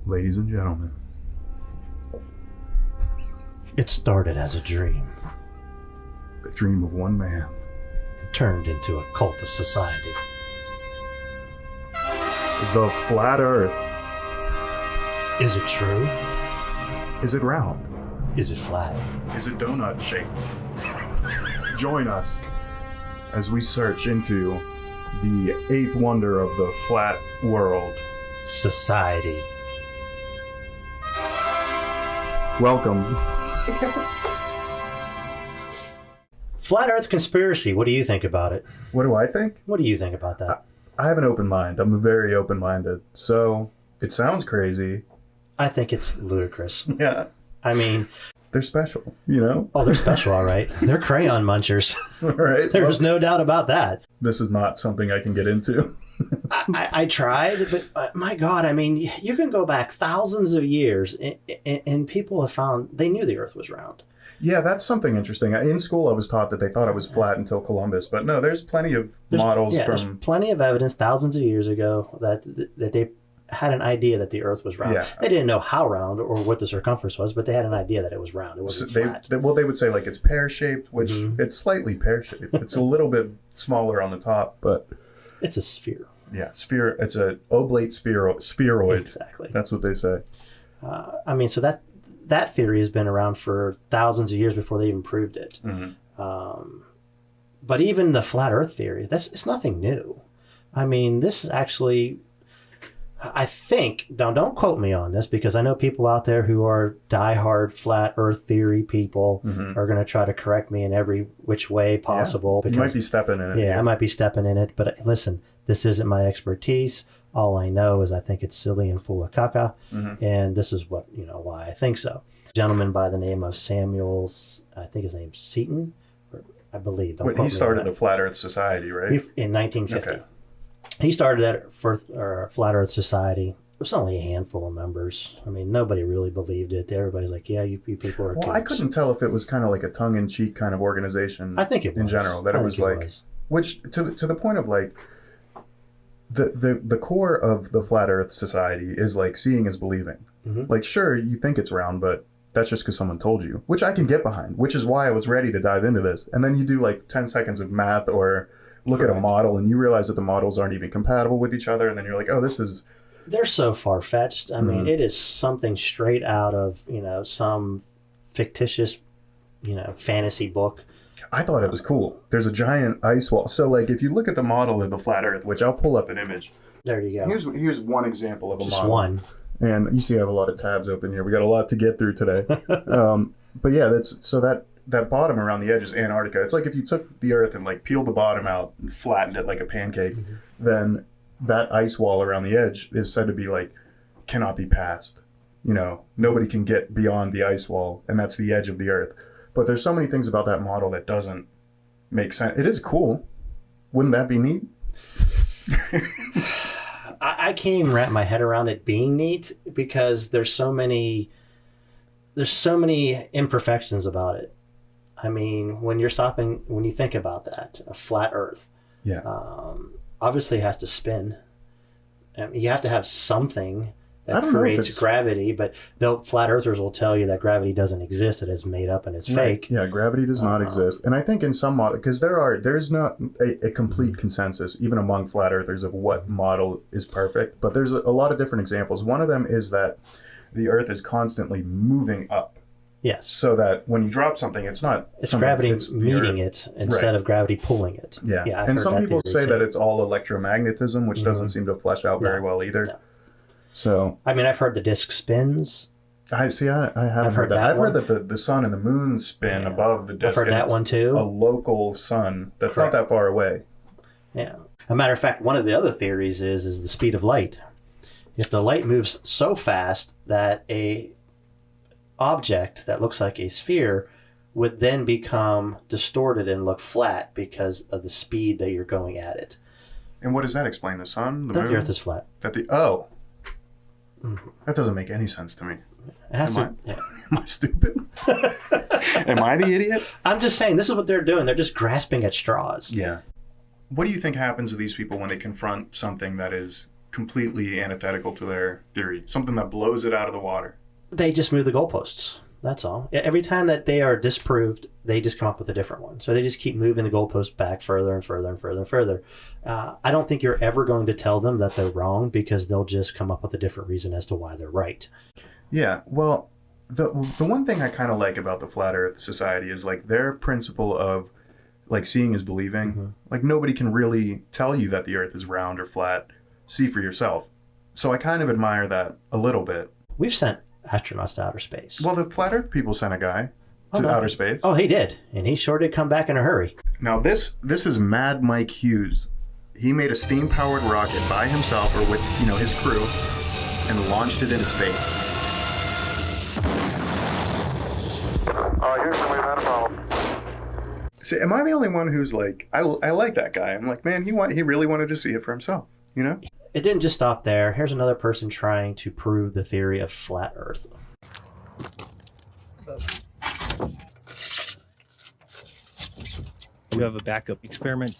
Ladies and gentlemen. It started as a dream. The dream of one man. It turned into a cult of society. The flat earth. Is it true? Is it round? Is it flat? Is it donut shaped? Join us as we search into the eighth wonder of the flat world. Society. Welcome. Flat Earth conspiracy. What do you think about it? What do I think? What do you think about that? I have an open mind. I'm very open-minded. So, it sounds crazy. I think it's ludicrous. Yeah. I mean... They're special, you know? Oh, they're special, all right. They're crayon munchers. Right. There's no doubt about that. This is not something I can get into. I tried, but my God, I mean, you can go back thousands of years and people have found, they knew the Earth was round. Yeah, that's something interesting. In school, I was taught that they thought it was flat until Columbus, but no, there's plenty of models there's plenty of evidence thousands of years ago that they had an idea that the Earth was round. Yeah. They didn't know how round or what the circumference was, but they had an idea that it was round. It wasn't flat. They would say like it's pear-shaped, which it's slightly pear-shaped. It's a little bit smaller on the top, but... It's a sphere. Yeah, sphere. It's an oblate spheroid. Exactly. That's what they say. I mean, so that theory has been around for thousands of years before they even proved it. Mm-hmm. But even the flat Earth theory, it's nothing new. I mean, this is actually, I think, now don't quote me on this because I know people out there who are diehard flat Earth theory people are going to try to correct me in every which way possible. Yeah. You might be stepping in it. Yeah, I might be stepping in it. But listen, this isn't my expertise. All I know is I think it's silly and full of caca, and this is why I think so. A gentleman by the name of Samuel, I think his name's Seton, I believe. He started the Flat Earth Society, right? In 1950. Okay. He started that for Flat Earth Society. There's only a handful of members. I mean, nobody really believed it. Everybody's like, yeah, you people are Well, I couldn't tell if it was kind of like a tongue-in-cheek kind of organization. I think it was. In general, that it was like... Which, to the point of like... The core of the Flat Earth Society is like seeing is believing. Like, sure, you think it's round, but that's just because someone told you, which I can get behind, which is why I was ready to dive into this. And then you do like 10 seconds of math or look at a model and you realize that the models aren't even compatible with each other. And then you're like, oh, this is... They're so far-fetched. I mean, it is something straight out of, some fictitious, fantasy book. I thought it was cool. There's a giant ice wall. So, like, if you look at the model of the flat Earth, which I'll pull up an image. There you go. Here's one example of a model. Just one. And you see I have a lot of tabs open here. We got a lot to get through today. But yeah, that bottom around the edge is Antarctica. It's like if you took the Earth and like peeled the bottom out and flattened it like a pancake, then that ice wall around the edge is said to be like, cannot be passed. Nobody can get beyond the ice wall, and that's the edge of the Earth. But there's so many things about that model that doesn't make sense. It is cool. Wouldn't that be neat? I can't even wrap my head around it being neat because there's so many imperfections about it. I mean, when you think about that, a flat Earth, obviously it has to spin. You have to have something that creates gravity, but flat earthers will tell you that gravity doesn't exist. It is made up and it's fake. Yeah, gravity does not exist. And I think in some model, because there's not a complete consensus, even among flat earthers, of what model is perfect. But there's a lot of different examples. One of them is that the Earth is constantly moving up. Yes. So that when you drop something, it's gravity meeting it instead of gravity pulling it. Yeah. And some people say that it's all electromagnetism, which doesn't seem to flesh out very well either. No. So, I mean, I've heard the disk spins. I haven't heard that. I've heard that the sun and the moon spin above the disk. I've heard that one too. A local sun that's not that far away. Yeah. As a matter of fact, one of the other theories is the speed of light. If the light moves so fast that a object that looks like a sphere would then become distorted and look flat because of the speed that you're going at it. And what does that explain? The sun, the moon? The Earth is flat. That doesn't make any sense to me. Am I stupid? Am I the idiot? I'm just saying, this is what they're doing. They're just grasping at straws. Yeah. What do you think happens to these people when they confront something that is completely antithetical to their theory? Something that blows it out of the water. They just move the goalposts. That's all. Every time that they are disproved, they just come up with a different one. So they just keep moving the goalpost back further and further and further and further. I don't think you're ever going to tell them that they're wrong, because they'll just come up with a different reason as to why they're right. Yeah, well, the one thing I kind of like about the Flat Earth Society is like their principle of like seeing is believing. Mm-hmm. Like nobody can really tell you that the Earth is round or flat. See for yourself. So I kind of admire that a little bit. We've sent astronauts to outer space. Well, the Flat Earth people sent a guy to outer space. Oh, he did. And he sure did come back in a hurry. Now this is Mad Mike Hughes. He made a steam-powered rocket by himself or with, his crew and launched it into space. Houston, we've had a problem. See, am I the only one who's like, I like that guy? I'm like, man, he really wanted to see it for himself, It didn't just stop there. Here's another person trying to prove the theory of flat Earth. You have a backup experiment.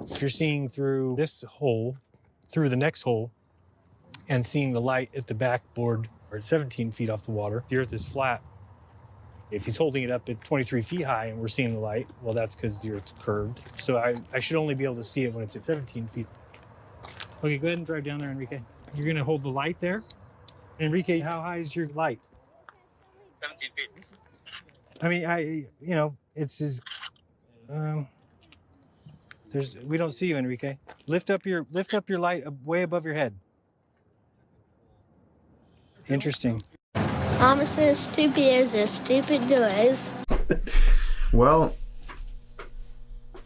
If you're seeing through this hole, through the next hole, and seeing the light at the backboard, or 17 feet off the water, the Earth is flat. If he's holding it up at 23 feet high and we're seeing the light, well, that's because the Earth's curved. So I should only be able to see it when it's at 17 feet. Okay, go ahead and drive down there, Enrique. You're going to hold the light there. Enrique, how high is your light? 17 feet. I mean, it's as, we don't see you, Enrique. Lift up your light way above your head. Interesting. I'm as stupid as stupid does. Well,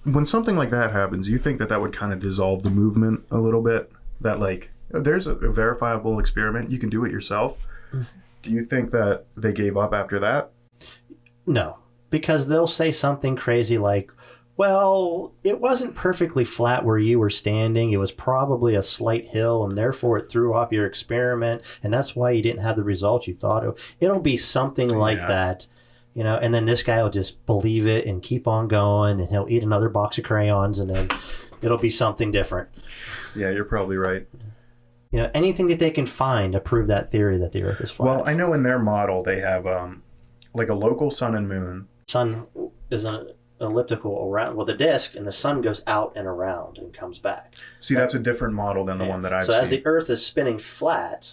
when something like that happens, you think that would kind of dissolve the movement a little bit? That like, there's a verifiable experiment, you can do it yourself. Do you think that they gave up after that? No, because they'll say something crazy like, well, it wasn't perfectly flat where you were standing. It was probably a slight hill, and therefore it threw off your experiment, and that's why you didn't have the results you thought. It'll be something like that, and then this guy will just believe it and keep on going, and he'll eat another box of crayons, and then it'll be something different. Yeah, you're probably right. Anything that they can find to prove that theory that the Earth is flat. Well, I know in their model they have like a local sun and moon. Sun is an elliptical around the disk, and the sun goes out and around and comes back. See, that's a different model than the one that I've seen. So as the Earth is spinning flat,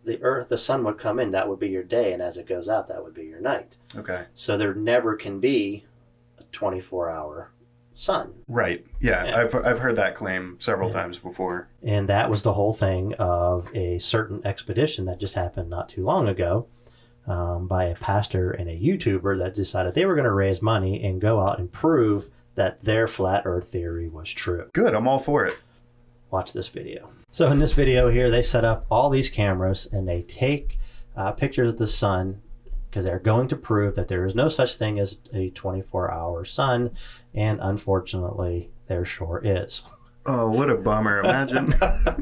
the sun would come in, that would be your day, and as it goes out, that would be your night. Okay. So there never can be a 24-hour sun. Right. Yeah. I've heard that claim several times before. And that was the whole thing of a certain expedition that just happened not too long ago. By a pastor and a YouTuber that decided they were going to raise money and go out and prove that their flat Earth theory was true. Good, I'm all for it. Watch this video. So in this video here, they set up all these cameras and they take pictures of the sun because they're going to prove that there is no such thing as a 24-hour sun, and unfortunately, there sure is. Oh, what a bummer. Imagine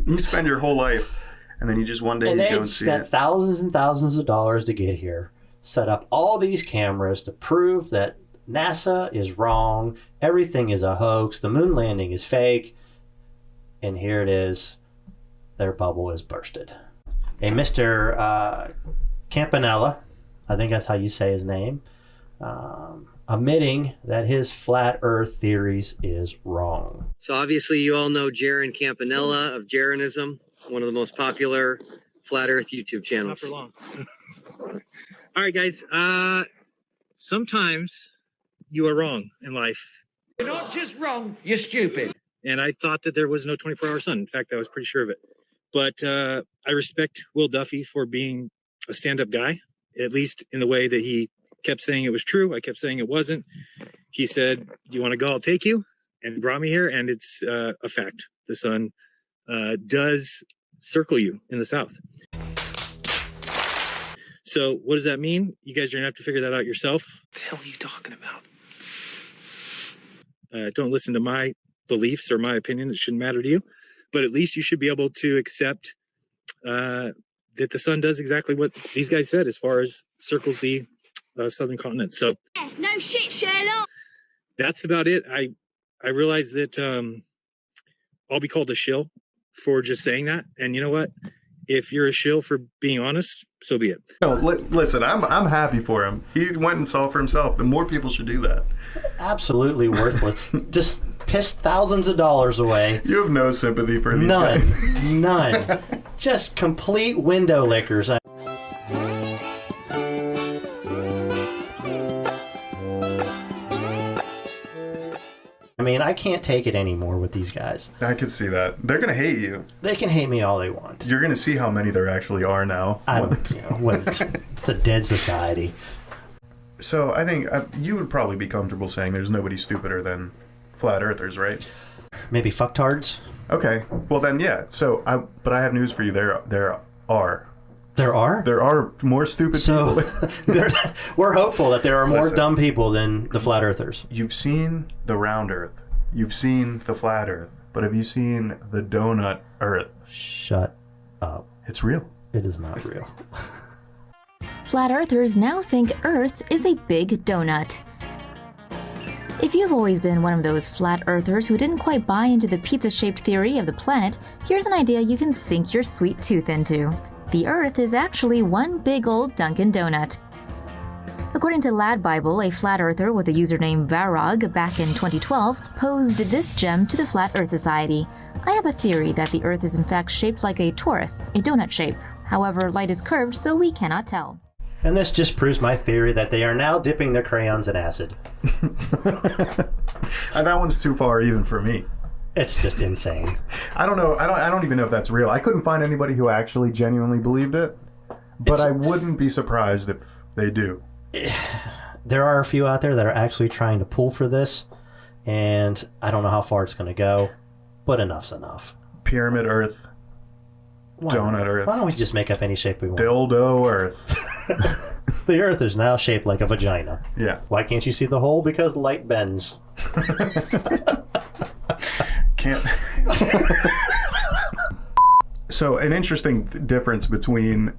you spend your whole life and then you just one day you go and see it. They spent thousands and thousands of dollars to get here, set up all these cameras to prove that NASA is wrong, everything is a hoax, the moon landing is fake, and here it is, their bubble is bursted. A Mr. Campanella, I think that's how you say his name, admitting that his flat Earth theories is wrong. So obviously you all know Jaron Campanella of Jaronism, one of the most popular flat Earth YouTube channels. Not for long. All right, guys. Sometimes you are wrong in life. You're not just wrong, you're stupid. And I thought that there was no 24-hour sun. In fact, I was pretty sure of it. But I respect Will Duffy for being a stand-up guy, at least in the way that he kept saying it was true. I kept saying it wasn't. He said, "Do you want to go? I'll take you," and brought me here. And it's a fact. The sun does circle you in the south. So what does that mean? You guys are gonna have to figure that out yourself. What the hell are you talking about? Don't listen to my beliefs or my opinion. It shouldn't matter to you. But at least you should be able to accept that the sun does exactly what these guys said as far as circles the southern continent. So No shit, Sherlock. that's about it. I realize that I'll be called a shill for just saying that. And you know what? If you're a shill for being honest, so be it. No, listen, I'm happy for him. He went and saw for himself. The more people should do that. Absolutely worthless. Just pissed thousands of dollars away. You have no sympathy for these guys. None. Just complete window lickers. I mean, I can't take it anymore with these guys. I could see that. They're going to hate you. They can hate me all they want. You're going to see how many there actually are now. It's a dead society. So I think you would probably be comfortable saying there's nobody stupider than flat earthers, right? Maybe fucktards? Okay. Well then, yeah. But I have news for you. There are. There are? There are more stupid people. We're hopeful that there are more Listen. dumb people than the flat earthers. You've seen the round earth. You've seen the flat earth. But have you seen the donut earth? Shut up. It's real. It is not real. Flat earthers now think Earth is a big donut. If you've always been one of those flat earthers who didn't quite buy into the pizza-shaped theory of the planet, here's an idea you can sink your sweet tooth into. The Earth is actually one big old Dunkin' Donut. According to Lad Bible, a flat earther with the username Varog back in 2012 posed this gem to the Flat Earth Society. I have a theory that the Earth is in fact shaped like a torus, a donut shape. However, light is curved, so we cannot tell. And this just proves my theory that they are now dipping their crayons in acid. That one's too far even for me. It's just insane. I don't know. I don't even know if that's real. I couldn't find anybody who actually genuinely believed it. But I wouldn't be surprised if they do. There are a few out there that are actually trying to pull for this, and I don't know how far it's going to go, but enough's enough. Pyramid Earth, donut Earth, Why don't we just make up any shape we want? dildo Earth. The Earth is now shaped like a vagina. Yeah. Why can't you see the hole? Because light bends. Can't. So an interesting difference between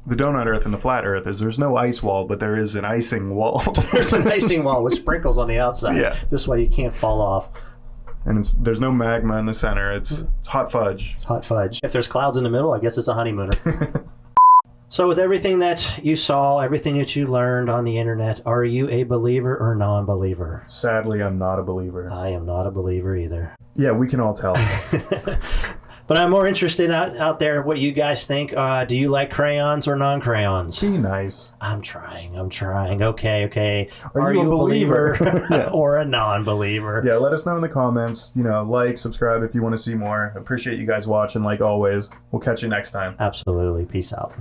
the donut Earth and the flat Earth is there's no ice wall, but there is an icing wall. There's an icing wall with sprinkles on the outside. Yeah. This way you can't fall off. And there's no magma in the center. It's hot fudge. It's hot fudge. If there's clouds in the middle, I guess it's a honeymooner. So with everything that you saw, everything that you learned on the internet, are you a believer or non-believer? Sadly, I'm not a believer. I am not a believer either. Yeah, we can all tell. But I'm more interested out there what you guys think. Do you like crayons or non-crayons? Be nice. I'm trying. Okay. Are you a believer? Yeah. Or a non-believer? Yeah, let us know in the comments. Like, subscribe if you want to see more. Appreciate you guys watching like always. We'll catch you next time. Absolutely. Peace out.